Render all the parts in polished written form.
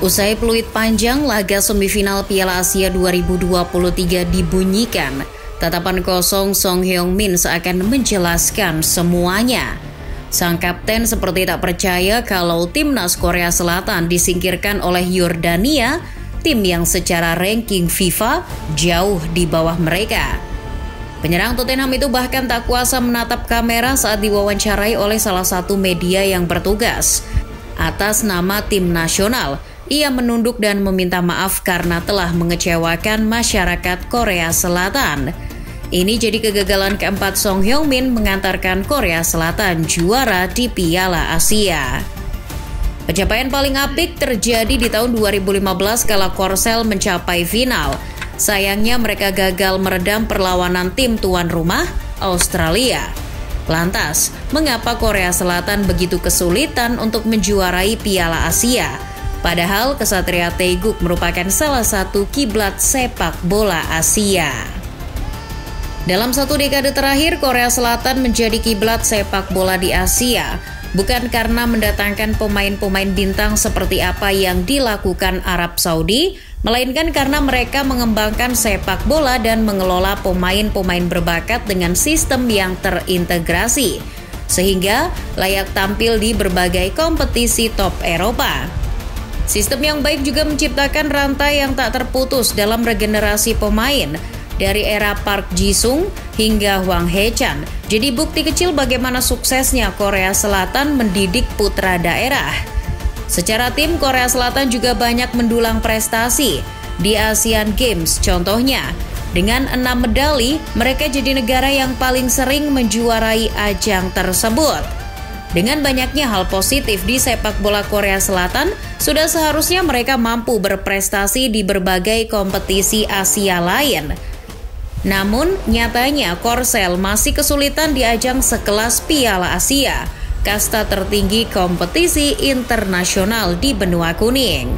Usai peluit panjang, laga semifinal Piala Asia 2023 dibunyikan. Tatapan kosong Song Heung-min seakan menjelaskan semuanya. Sang kapten seperti tak percaya kalau timnas Korea Selatan disingkirkan oleh Yordania, tim yang secara ranking FIFA jauh di bawah mereka. Penyerang Tottenham itu bahkan tak kuasa menatap kamera saat diwawancarai oleh salah satu media yang bertugas. Atas nama tim nasional, ia menunduk dan meminta maaf karena telah mengecewakan masyarakat Korea Selatan. Ini jadi kegagalan keempat Song Heung-min mengantarkan Korea Selatan juara di Piala Asia. Pencapaian paling apik terjadi di tahun 2015 kala Korsel mencapai final. Sayangnya mereka gagal meredam perlawanan tim tuan rumah, Australia. Lantas, mengapa Korea Selatan begitu kesulitan untuk menjuarai Piala Asia? Padahal Ksatria Taeguk merupakan salah satu kiblat sepak bola Asia. Dalam satu dekade terakhir, Korea Selatan menjadi kiblat sepak bola di Asia, bukan karena mendatangkan pemain-pemain bintang seperti apa yang dilakukan Arab Saudi, melainkan karena mereka mengembangkan sepak bola dan mengelola pemain-pemain berbakat dengan sistem yang terintegrasi, sehingga layak tampil di berbagai kompetisi top Eropa. Sistem yang baik juga menciptakan rantai yang tak terputus dalam regenerasi pemain, dari era Park Ji-sung hingga Hwang Hae-chan. Jadi bukti kecil bagaimana suksesnya Korea Selatan mendidik putra daerah. Secara tim, Korea Selatan juga banyak mendulang prestasi di Asian Games. Contohnya, dengan 6 medali, mereka jadi negara yang paling sering menjuarai ajang tersebut. Dengan banyaknya hal positif di sepak bola Korea Selatan, sudah seharusnya mereka mampu berprestasi di berbagai kompetisi Asia lain. Namun, nyatanya Korsel masih kesulitan di ajang sekelas Piala Asia, kasta tertinggi kompetisi internasional di benua kuning.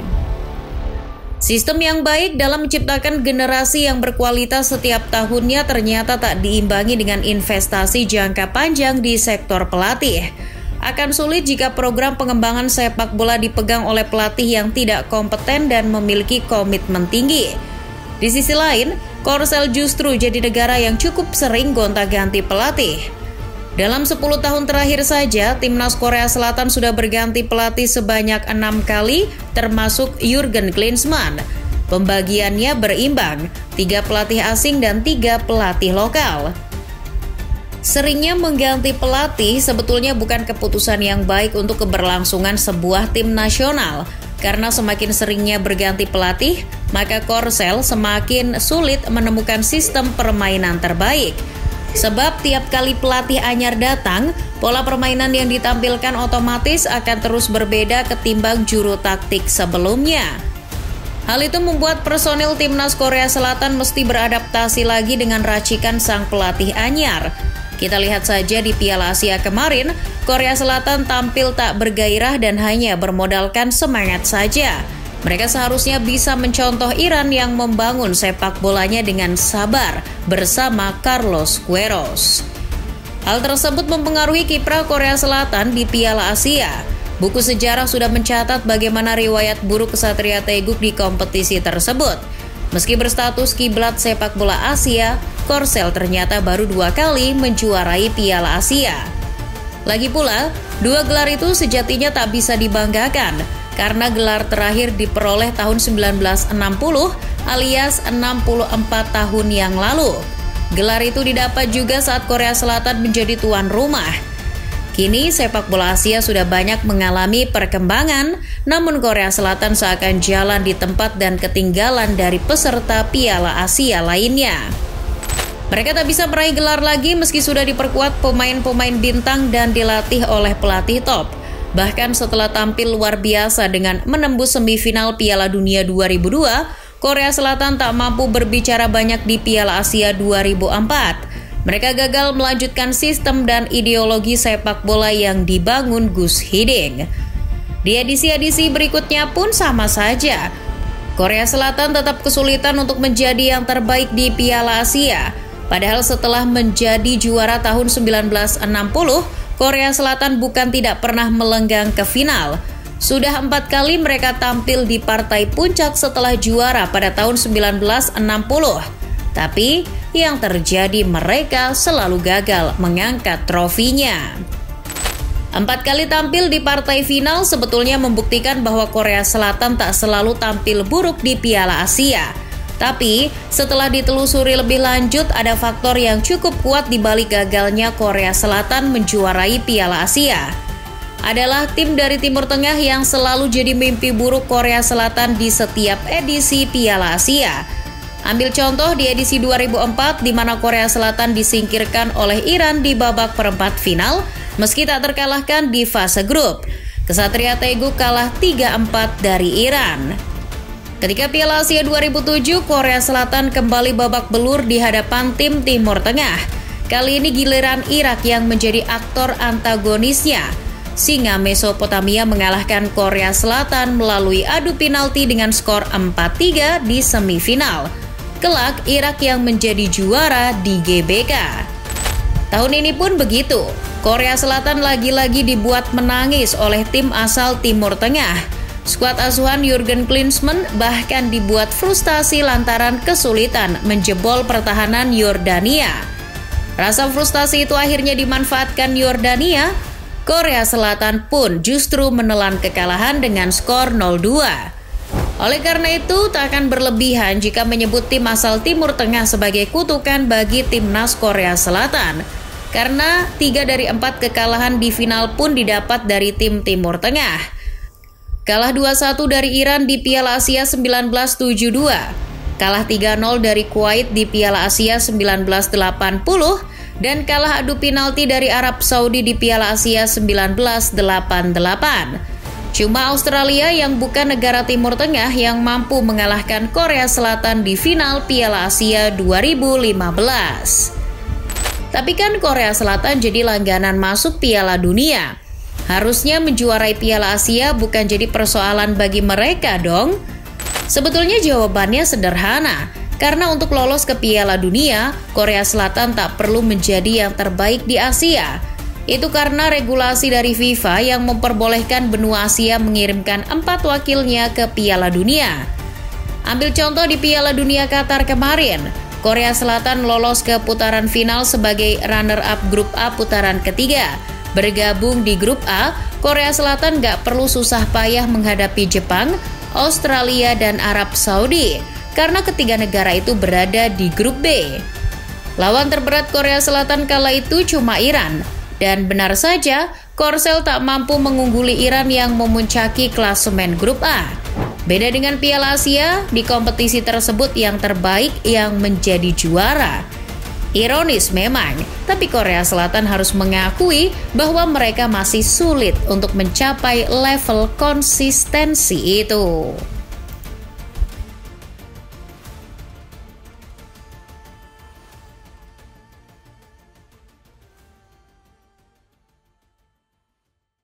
Sistem yang baik dalam menciptakan generasi yang berkualitas setiap tahunnya ternyata tak diimbangi dengan investasi jangka panjang di sektor pelatih. Akan sulit jika program pengembangan sepak bola dipegang oleh pelatih yang tidak kompeten dan memiliki komitmen tinggi. Di sisi lain, Korsel justru jadi negara yang cukup sering gonta-ganti pelatih. Dalam 10 tahun terakhir saja, timnas Korea Selatan sudah berganti pelatih sebanyak 6 kali, termasuk Jurgen Klinsmann. Pembagiannya berimbang, 3 pelatih asing dan 3 pelatih lokal. Seringnya mengganti pelatih sebetulnya bukan keputusan yang baik untuk keberlangsungan sebuah tim nasional. Karena semakin seringnya berganti pelatih, maka Korsel semakin sulit menemukan sistem permainan terbaik. Sebab tiap kali pelatih anyar datang, pola permainan yang ditampilkan otomatis akan terus berbeda ketimbang juru taktik sebelumnya. Hal itu membuat personil timnas Korea Selatan mesti beradaptasi lagi dengan racikan sang pelatih anyar. Kita lihat saja di Piala Asia kemarin, Korea Selatan tampil tak bergairah dan hanya bermodalkan semangat saja. Mereka seharusnya bisa mencontoh Iran yang membangun sepak bolanya dengan sabar bersama Carlos Queiroz. Hal tersebut mempengaruhi kiprah Korea Selatan di Piala Asia. Buku sejarah sudah mencatat bagaimana riwayat buruk Ksatria Taeguk di kompetisi tersebut. Meski berstatus kiblat sepak bola Asia, Korsel ternyata baru 2 kali menjuarai Piala Asia. Lagi pula, 2 gelar itu sejatinya tak bisa dibanggakan, karena gelar terakhir diperoleh tahun 1960 alias 64 tahun yang lalu. Gelar itu didapat juga saat Korea Selatan menjadi tuan rumah. Kini sepak bola Asia sudah banyak mengalami perkembangan, namun Korea Selatan seakan jalan di tempat dan ketinggalan dari peserta Piala Asia lainnya. Mereka tak bisa meraih gelar lagi meski sudah diperkuat pemain-pemain bintang dan dilatih oleh pelatih top. Bahkan setelah tampil luar biasa dengan menembus semifinal Piala Dunia 2002, Korea Selatan tak mampu berbicara banyak di Piala Asia 2004. Mereka gagal melanjutkan sistem dan ideologi sepak bola yang dibangun Gus Hiding. Di edisi-edisi berikutnya pun sama saja. Korea Selatan tetap kesulitan untuk menjadi yang terbaik di Piala Asia. Padahal setelah menjadi juara tahun 1960, Korea Selatan bukan tidak pernah melenggang ke final. Sudah 4 kali mereka tampil di partai puncak setelah juara pada tahun 1960. Tapi yang terjadi mereka selalu gagal mengangkat trofinya. 4 kali tampil di partai final sebetulnya membuktikan bahwa Korea Selatan tak selalu tampil buruk di Piala Asia. Tapi setelah ditelusuri lebih lanjut, ada faktor yang cukup kuat di balik gagalnya Korea Selatan menjuarai Piala Asia. Adalah tim dari Timur Tengah yang selalu jadi mimpi buruk Korea Selatan di setiap edisi Piala Asia. Ambil contoh di edisi 2004 di mana Korea Selatan disingkirkan oleh Iran di babak perempat final meski tak terkalahkan di fase grup. Ksatria Daegu kalah 3-4 dari Iran. Ketika Piala Asia 2007, Korea Selatan kembali babak belur di hadapan tim Timur Tengah. Kali ini giliran Irak yang menjadi aktor antagonisnya. Singa Mesopotamia mengalahkan Korea Selatan melalui adu penalti dengan skor 4-3 di semifinal. Kelak Irak yang menjadi juara di GBK. Tahun ini pun begitu. Korea Selatan lagi-lagi dibuat menangis oleh tim asal Timur Tengah. Skuad asuhan Jurgen Klinsmann bahkan dibuat frustasi lantaran kesulitan menjebol pertahanan Yordania. Rasa frustasi itu akhirnya dimanfaatkan Yordania. Korea Selatan pun justru menelan kekalahan dengan skor 0-2. Oleh karena itu, tak akan berlebihan jika menyebut tim asal Timur Tengah sebagai kutukan bagi timnas Korea Selatan. Karena 3 dari 4 kekalahan di final pun didapat dari tim Timur Tengah. Kalah 2-1 dari Iran di Piala Asia 1972. Kalah 3-0 dari Kuwait di Piala Asia 1980. Dan kalah adu penalti dari Arab Saudi di Piala Asia 1988. Cuma Australia yang bukan negara Timur Tengah yang mampu mengalahkan Korea Selatan di final Piala Asia 2015. Tapi kan Korea Selatan jadi langganan masuk Piala Dunia. Harusnya menjuarai Piala Asia bukan jadi persoalan bagi mereka dong. Sebetulnya jawabannya sederhana. Karena untuk lolos ke Piala Dunia, Korea Selatan tak perlu menjadi yang terbaik di Asia. Itu karena regulasi dari FIFA yang memperbolehkan benua Asia mengirimkan 4 wakilnya ke Piala Dunia. Ambil contoh di Piala Dunia Qatar kemarin, Korea Selatan lolos ke putaran final sebagai runner-up grup A putaran ketiga. Bergabung di grup A, Korea Selatan gak perlu susah payah menghadapi Jepang, Australia, dan Arab Saudi. Karena ketiga negara itu berada di grup B. Lawan terberat Korea Selatan kala itu cuma Iran. Dan benar saja, Korsel tak mampu mengungguli Iran yang memuncaki klasemen grup A. Beda dengan Piala Asia, di kompetisi tersebut yang terbaik yang menjadi juara. Ironis memang, tapi Korea Selatan harus mengakui bahwa mereka masih sulit untuk mencapai level konsistensi itu.